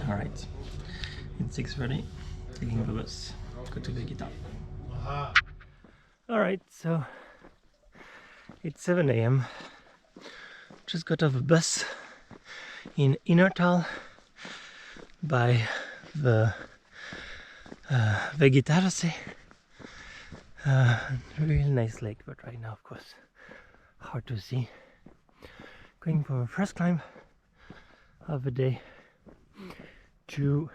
Alright, it's 6:30, taking the bus, go to Vegeta. Alright, so it's 7 a.m. Just got off a bus in Unteriberg by the Vegetarsee. Really nice lake, but right now, of course, hard to see. Going for a first climb of the day to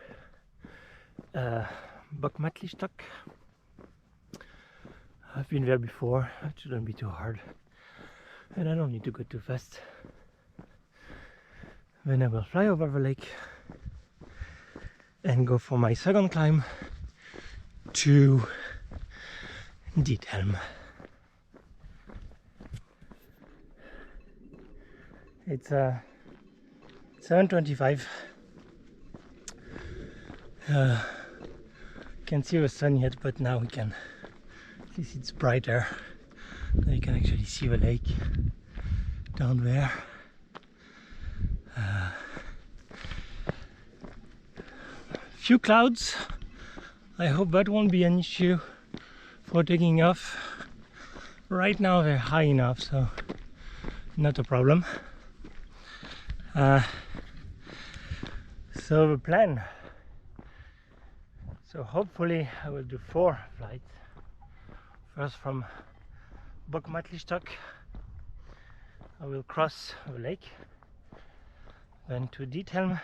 Bockmattlistock. I've been there before, it shouldn't be too hard, and I don't need to go too fast. Then I will fly over the lake and go for my second climb to Diethelm. It's 7:25. Can't see the sun yet, but now we can. At least it's brighter. Now you can actually see the lake down there. Few clouds. I hope that won't be an issue for taking off. Right now they're high enough, so not a problem. So the plan. So hopefully I will do 4 flights. First from Bockmattlistock, I will cross the lake, then to Diethelm,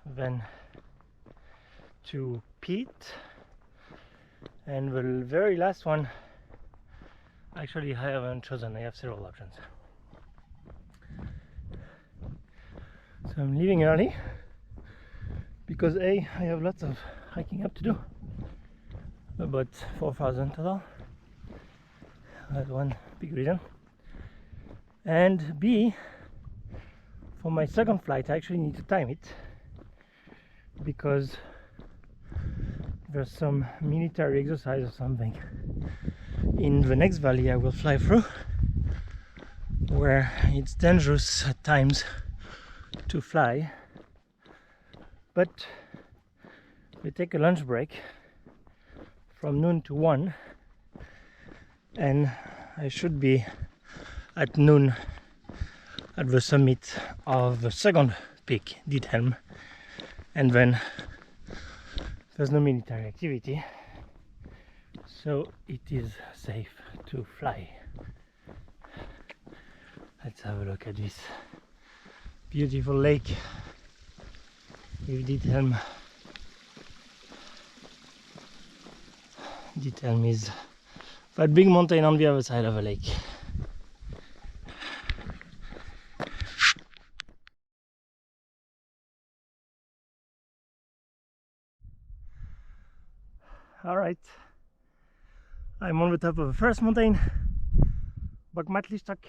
then to Biet, and the very last one, actually I haven't chosen, I have several options. So I'm leaving early because I have lots of hiking up to do, about 4,000 total. That's one big reason. And B, for my second flight I actually need to time it because there's some military exercise or something in the next valley I will fly through, where it's dangerous at times to fly, but we take a lunch break from noon to 1, and I should be at noon at the summit of the second peak, Diethelm, and then there's no military activity, so it is safe to fly. Let's have a look at this beautiful lake with Diethelm. Diethelm is that big mountain on the other side of the lake. Alright, I'm on the top of the first mountain, Bockmattlistock.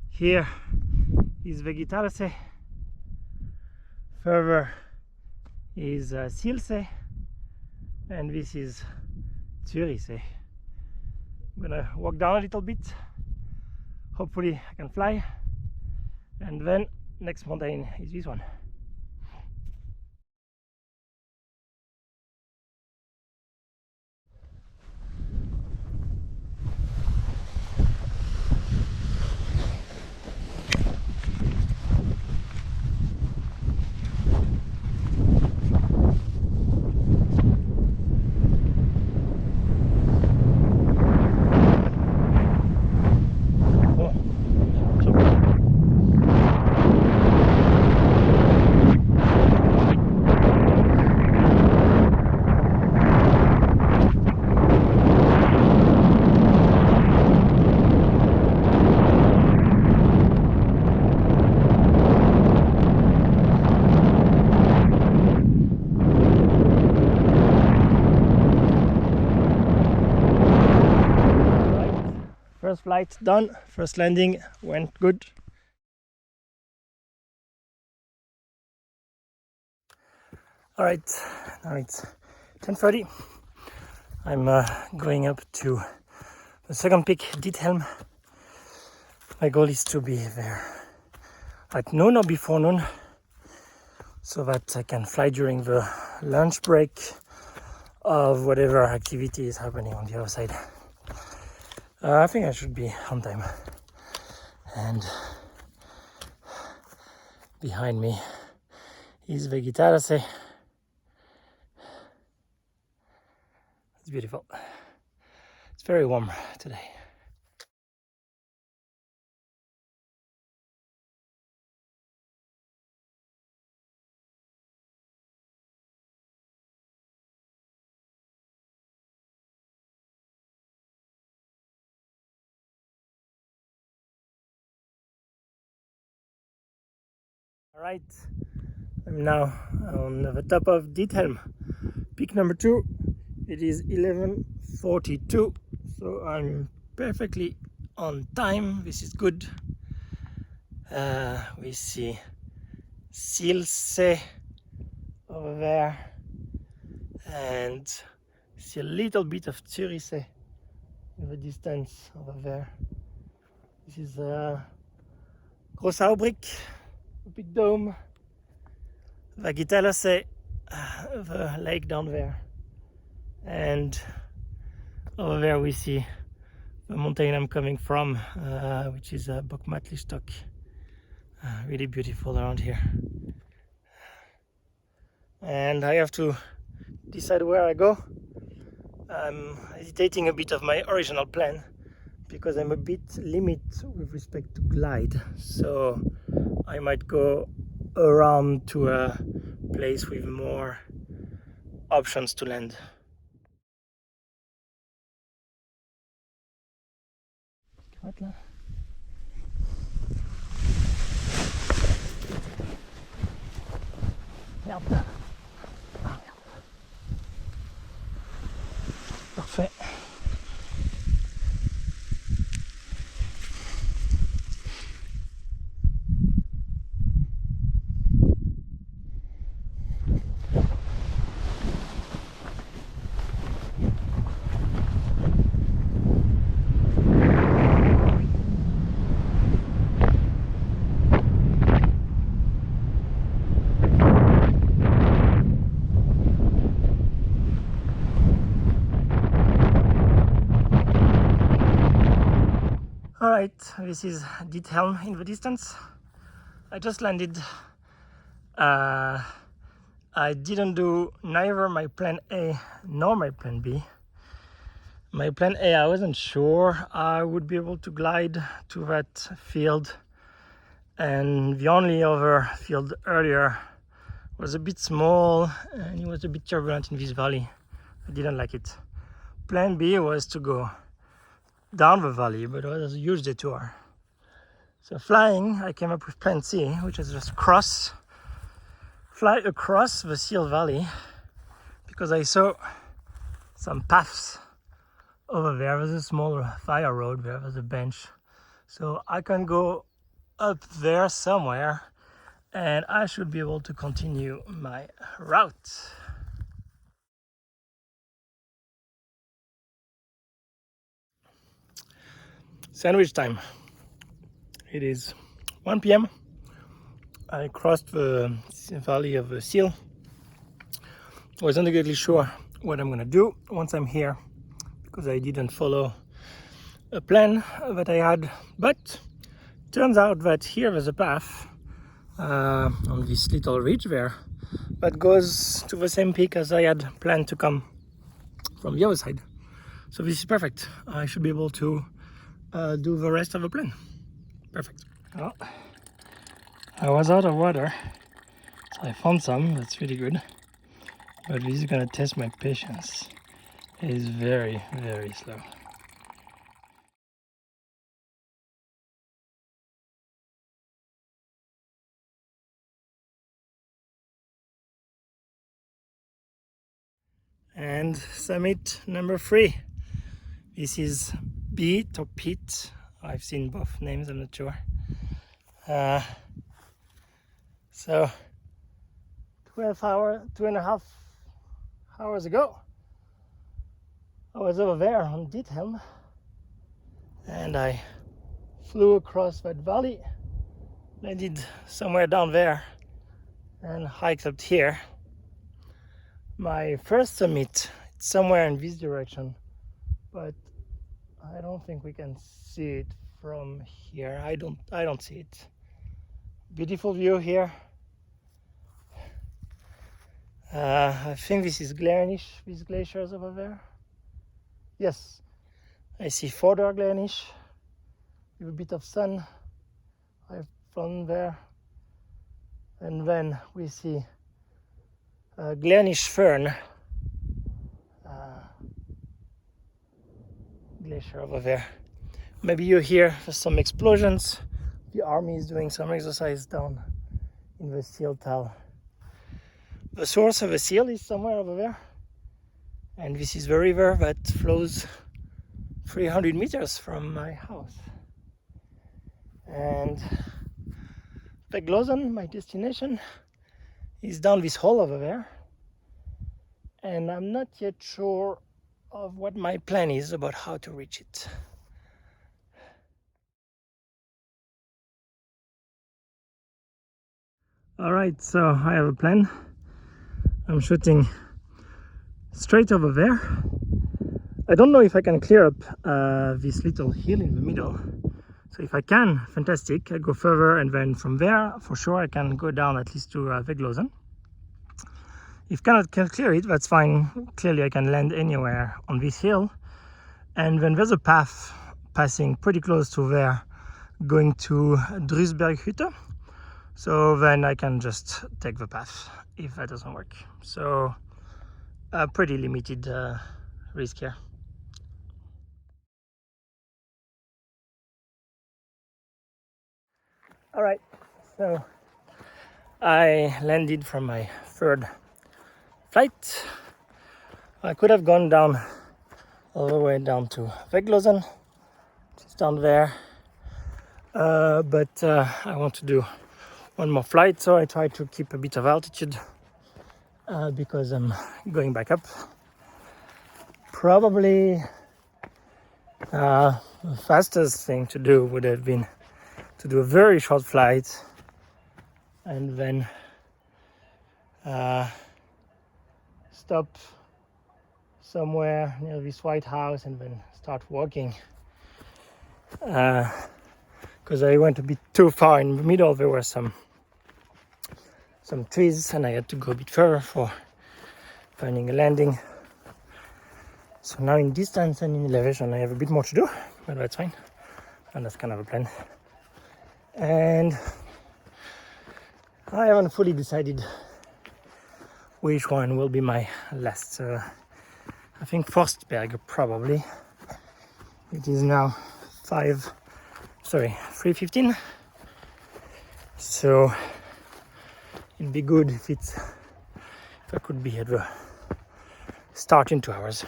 Here is Vegetarsee, further is Schwyzer, and this is Unteriberg. I'm gonna walk down a little bit, hopefully I can fly, and then next mountain is this one. First flight done, first landing went good. Alright, now it's 10:30. I'm going up to the second peak, Diethelm. My goal is to be there at noon or before noon, so that I can fly during the lunch break of whatever activity is happening on the other side. I think I should be on time. And behind me is the Diethelm. It's beautiful. It's very warm today. All right, I'm now on the top of Diethelm, peak number 2. It is 11:42, so I'm perfectly on time. This is good. We see Schwyzer over there, and see a little bit of Unteriberg in the distance over there. This is Kortell, big dome, the Diethelm, the lake down there, and over there we see the mountain I'm coming from, which is Bockmattlistock. Really beautiful around here, and I have to decide where I go. I'm hesitating a bit of my original plan because I'm a bit limited with respect to glide, so I might go around to a place with more options to land. Merde. Ah, merde. Parfait. Alright, this is Diethelm in the distance. I just landed. I didn't do neither my plan A nor my plan B. My plan A, I wasn't sure I would be able to glide to that field, and the only other field earlier was a bit small and it was a bit turbulent in this valley. I didn't like it. Plan B was to go down the valley, but it was a huge detour. So flying, I came up with plan C, which is just fly across the Seal Valley, because I saw some paths over there. There's a small fire road there, there's a bench. So I can go up there somewhere and I should be able to continue my route. Sandwich time. It is 1 p.m. I crossed the valley of the Seal. I wasn't exactly sure what I'm gonna do once I'm here, because I didn't follow a plan that I had, but turns out that here there's a path on this little ridge there that goes to the same peak as I had planned to come from the other side. So this is perfect. I should be able to do the rest of the plan. Perfect. Well, I was out of water, so I found some. That's really good. But this is gonna test my patience. It is very, very slow. And summit number 3. This is Biet or Biet. I've seen both names, I'm not sure. So 2.5 hours ago, I was over there on Diethelm and I flew across that valley, landed somewhere down there, and hiked up here. My first summit, it's somewhere in this direction, but I don't think we can see it from here. I don't see it. Beautiful view here. I think this is Glernish, these glaciers over there. Yes, I see Forstberg Glernish with a bit of sun. I've flown there. And then we see Glernish Fern glacier over there. Maybe you hear some explosions. The army is doing some exercise down in the seal tal. The source of the seal is somewhere over there, and this is the river that flows 300 meters from my house. And Beglosen, my destination, is down this hole over there, and I'm not yet sure of what my plan is about how to reach it. Alright, so I have a plan. I'm shooting straight over there. I don't know if I can clear up this little hill in the middle. So if I can, fantastic, I go further, and then from there, for sure, I can go down at least to Veglosen. If cannot clear it, that's fine. Clearly, I can land anywhere on this hill. And then there's a path passing pretty close to there, going to Unteriberg. So then I can just take the path if that doesn't work. So a pretty limited risk here. All right, so I landed from my third flight. I could have gone down all the way down to Veglosen, just down there, but I want to do one more flight, so I try to keep a bit of altitude because I'm going back up. Probably the fastest thing to do would have been to do a very short flight and then stop somewhere near this White House and then start walking, because I went a bit too far in the middle. There were some trees and I had to go a bit further for finding a landing. So now in distance and in elevation I have a bit more to do, but that's fine, and that's kind of a plan. And I haven't fully decided which one will be my last. I think Forstberg probably. It is now 3:15. So it'd be good if I could be at the start in 2 hours.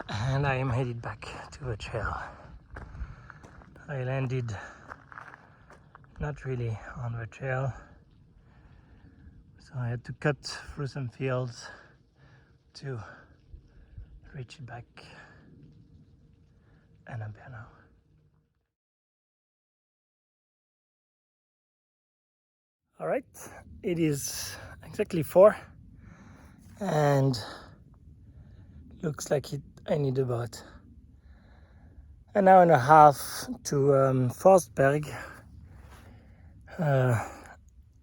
And I am headed back to the trail. I landed not really on the trail, so I had to cut through some fields to reach it back, and I'm there now. All right, it is exactly 4, and looks like I need about an hour and a half to Forstberg,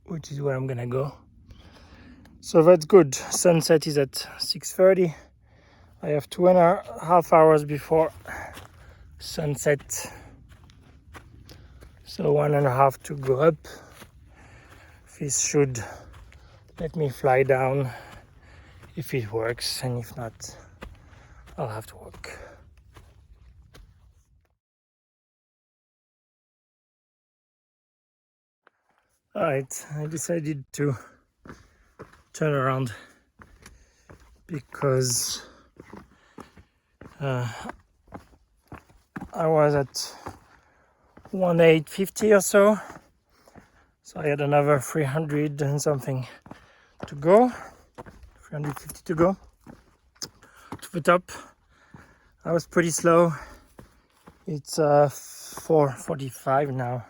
which is where I'm gonna go. So that's good. Sunset is at 6:30. I have 2.5 hours before sunset, so 1.5 to go up. This should let me fly down if it works, and if not, I'll have to walk. Alright, I decided to turn around because I was at 1850 or so. So I had another 300 and something to go, 350 to go to the top. I was pretty slow. It's 4:45 now.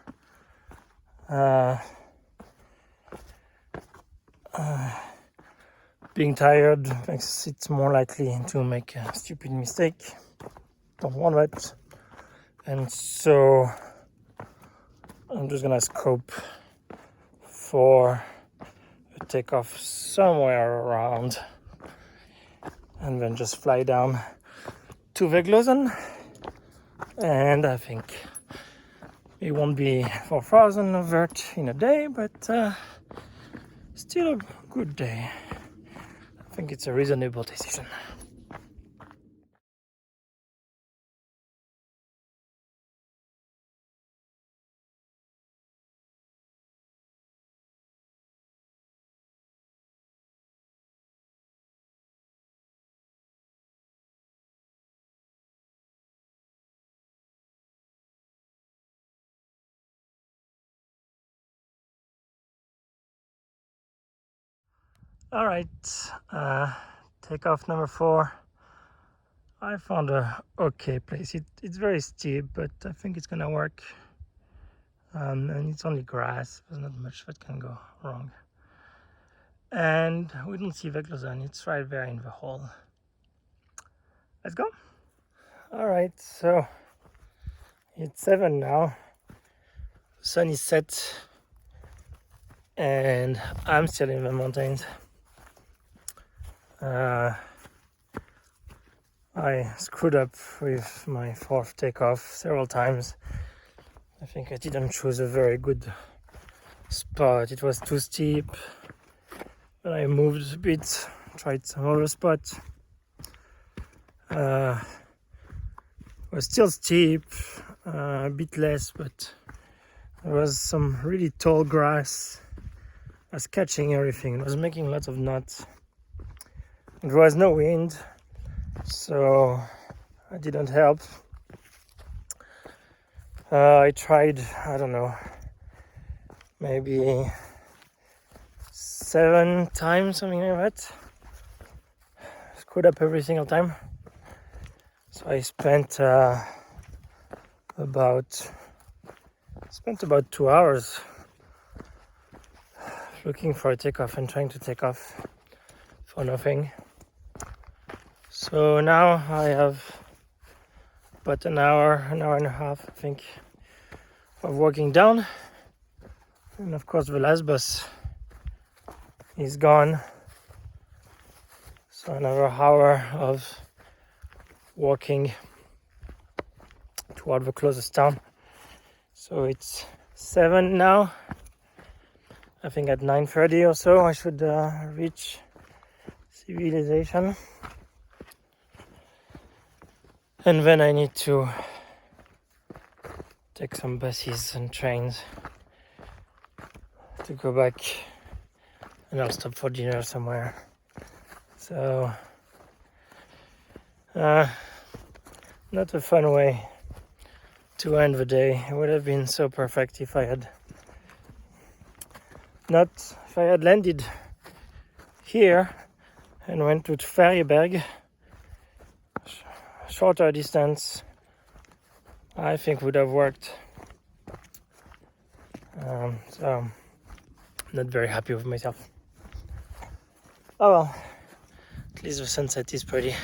Being tired makes it more likely to make a stupid mistake. Don't want that. And so I'm just gonna scope for a takeoff somewhere around and then just fly down to Veglosen. And I think it won't be 4,000 vert in a day, but still a good day. I think it's a reasonable decision. All right, takeoff number 4. I found a okay place. It's very steep, but I think it's gonna work. And it's only grass. There's not much that can go wrong. And we don't see Veglosen. It's right there in the hole. Let's go. All right, so it's 7 now. The sun is set, and I'm still in the mountains. I screwed up with my 4th takeoff several times. I think I didn't choose a very good spot. It was too steep. But I moved a bit, tried some other spots. It was still steep, a bit less, but there was some really tall grass. I was catching everything. It was making lots of knots. There was no wind, so I didn't help. I tried, I don't know, maybe 7 times, something like that. Screwed up every single time. So I spent about 2 hours looking for a takeoff and trying to take off for nothing. So now I have about an hour and a half, I think, of walking down. And of course the last bus is gone. So another hour of walking toward the closest town. So it's 7 now. I think at 9:30 or so I should reach civilization. And then I need to take some buses and trains to go back, and I'll stop for dinner somewhere. So not a fun way to end the day. It would have been so perfect if I had landed here and went to Unteriberg. Shorter distance, I think would have worked. So not very happy with myself. Oh well, at least the sunset is pretty.